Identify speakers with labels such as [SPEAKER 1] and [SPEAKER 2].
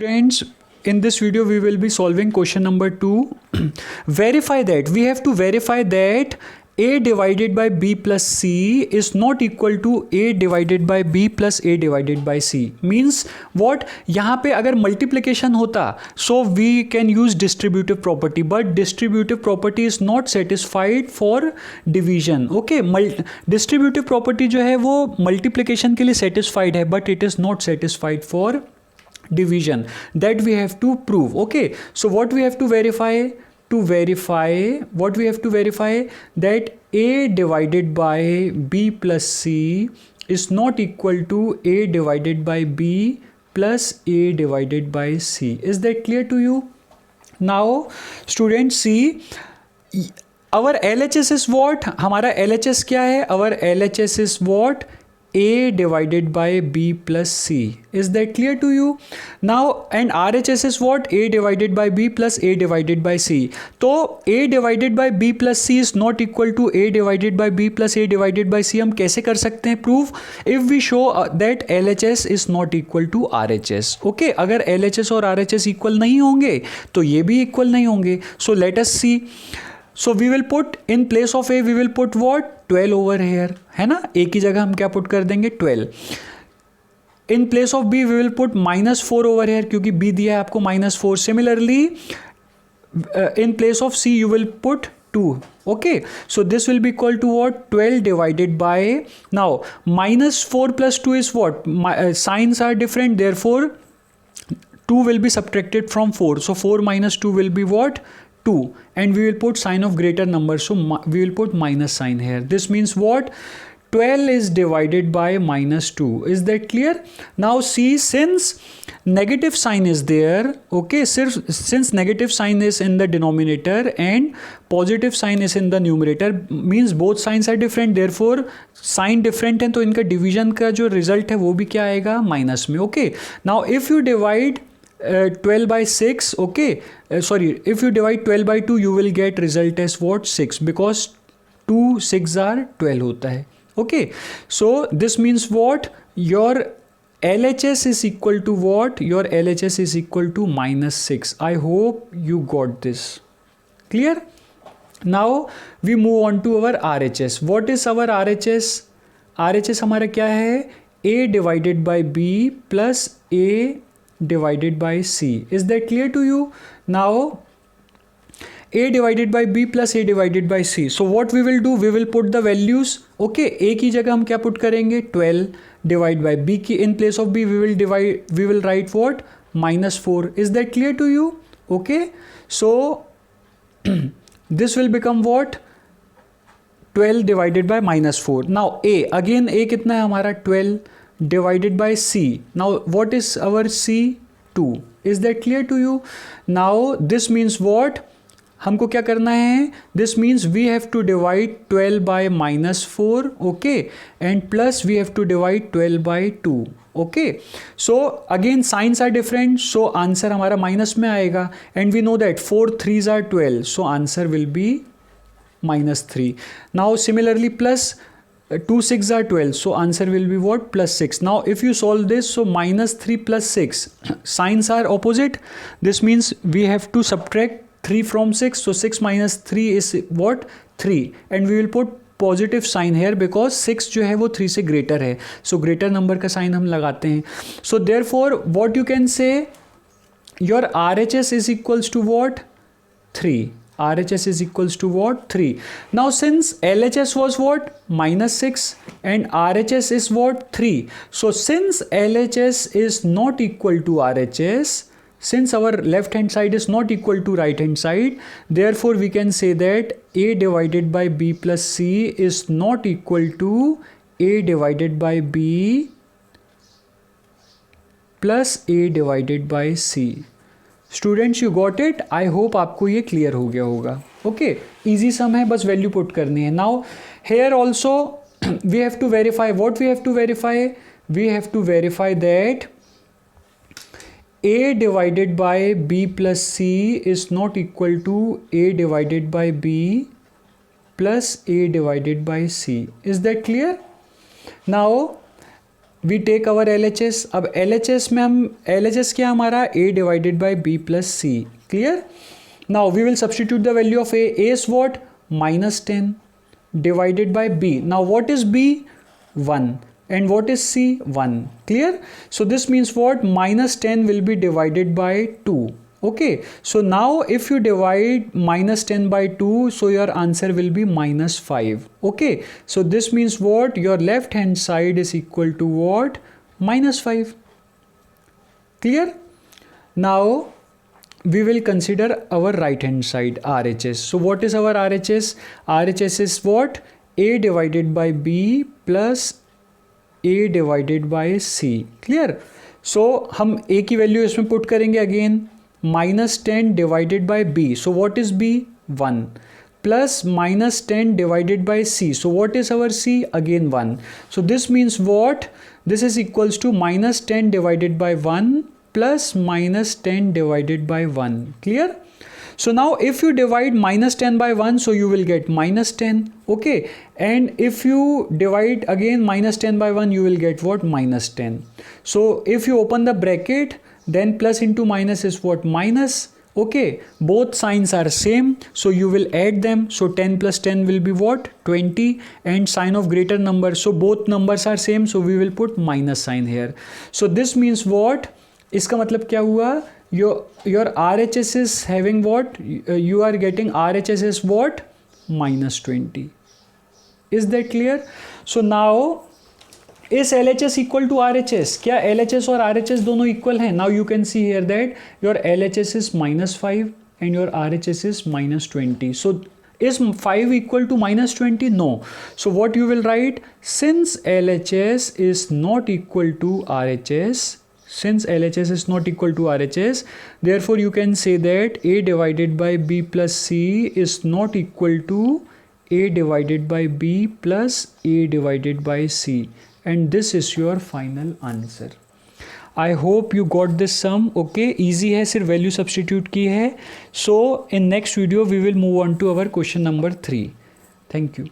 [SPEAKER 1] Students, in this video we will be solving question number 2. Verify that we have to verify that a divided by b plus c is not equal to a divided by b plus a divided by c. Means what? यहाँ पे अगर multiplication होता so we can use distributive property, but distributive property is not satisfied for division. Okay, distributive property जो है वो multiplication के लिए satisfied है, but it is not satisfied for division. That we have to prove. Okay, so what we have to verify? What we have to verify? That a divided by b plus c is not equal to a divided by b plus a divided by c. Is that clear to you? Now students, see, our LHS is what? हमारा LHS क्या है? Our LHS is what? A divided by b plus c. Is that clear to you? Now, and RHS is what? A divided by b plus a divided by c. तो a divided by b plus c is not equal to a divided by b plus a divided by c. हम कैसे कर सकते हैं proof? If we show that LHS is not equal to RHS. Okay, अगर LHS और RHS equal नहीं होंगे तो ये भी equal नहीं होंगे. So let us see. So we will put in place of a, we will put what? 12 over here, है ना? a की जगह हम क्या put कर देंगे? 12. In place of b we will put -4 over here क्योंकि b दिया है आपको -4. Similarly, in place of c you will put 2. Okay, so this will be equal to what? 12 divided by, now -4 plus 2 is what? Signs are different, therefore 2 will be subtracted from 4. So 4 minus 2 will be what? 2, and we will put sign of greater number, so we will put minus sign here. This means what? 12 is divided by -2. Is that clear? Now see, since negative sign is there, okay, since negative sign is in the denominator and positive sign is in the numerator, means both signs are different, therefore sign different है तो इनका division का जो result है वो भी क्या आएगा? माइनस में. Okay, now if you divide 12 by 6, okay, if you divide 12 by 2 you will get result as what? 6, because 2 6 are 12 होता है. Okay, so this means what? Your LHS is equal to what? Your LHS is equal to -6. I hope you got this. Clear? Now we move on to our RHS. What is our RHS? RHS हमारा क्या है? A divided by B plus A divided by c. Is that clear to you? Now a divided by b plus a divided by c. So what we will do? We will put the values. Okay, a की जगह हम क्या put करेंगे? 12 divide by b की, in place of b we will write what? -4. Is that clear to you? Okay, so this will become what? 12 divided by -4. Now a, again a कितना है हमारा? 12 divided by c. Now what is our c? 2. Is that clear to you? Now this means what? हमको क्या करना है? This means we have to divide 12 by -4, okay, and plus we have to divide 12 by 2. Okay, so again signs are different, so answer हमारा minus में आएगा, and we know that 4 3s are 12, so answer will be -3. Now similarly plus 2 6 are 12, so answer will be what? +6. Now if you solve this, so -3 plus 6, signs are opposite. This means we have to subtract 3 from 6, so 6 minus 3 is what? 3, and we will put positive sign here because 6 जो है वो 3 से greater है, so greater number का sign हम लगाते हैं. So therefore what you can say, your RHS is equals to what? 3. RHS is equals to what? 3. Now since LHS was what? -6 and RHS is what? 3. So since LHS is not equal to RHS, since our left hand side is not equal to right hand side, therefore we can say that a divided by b plus c is not equal to a divided by b plus a divided by c. Students you got it. I hope आपको ये clear हो गया होगा. Okay, easy सम है, बस value put करनी है. Now here also we have to verify. What we have to verify? We have to verify that a divided by b plus c is not equal to a divided by b plus a divided by c. Is that clear? Now we take our LHS. अब LHS में हम LHS क्या हमारा a divided by b plus c. Clear. Now we will substitute the value of a. a is what -10 divided by b. Now what is b? 1. And what is c? 1. Clear? So this means what? -10 will be divided by 2. Okay. So now if you divide -10 by 2, so your answer will be -5. Okay. So this means what? Your left hand side is equal to what? -5. Clear? Now we will consider our right hand side, RHS. So what is our RHS? RHS is what? A divided by B plus A divided by C. Clear? So हम A की value इसमें put करेंगे again. -10 divided by B. So what is B? 1. Plus -10 divided by C. So what is our C? Again 1. So this means what? This is equals to -10 divided by 1 plus -10 divided by 1. Clear? So now if you divide -10 by 1, so you will get -10. Okay. And if you divide again -10 by 1, you will get what? -10. So if you open the bracket, then plus into minus is what? Minus. Okay. Both signs are same. So you will add them. So 10 plus 10 will be what? 20. And sign of greater number. So both numbers are same. So we will put minus sign here. So this means what? इसका मतलब क्या हुआ? Your RHS is having what? You are getting RHS is what? -20. Is that clear? So now is LHS equal to RHS? क्या LHS और RHS दोनों equal हैं? Now you can see here that your LHS is -5 and your RHS is -20. So is 5 equal to -20? No. So what you will write? Since LHS is not equal to RHS, since LHS is not equal to RHS, therefore you can say that A divided by B plus C is not equal to A divided by B plus A divided by C. And this is your final answer. I hope you got this sum. Okay, easy है, सिर्फ value substitute की है. So in next video we will move on to our question number 3. Thank you.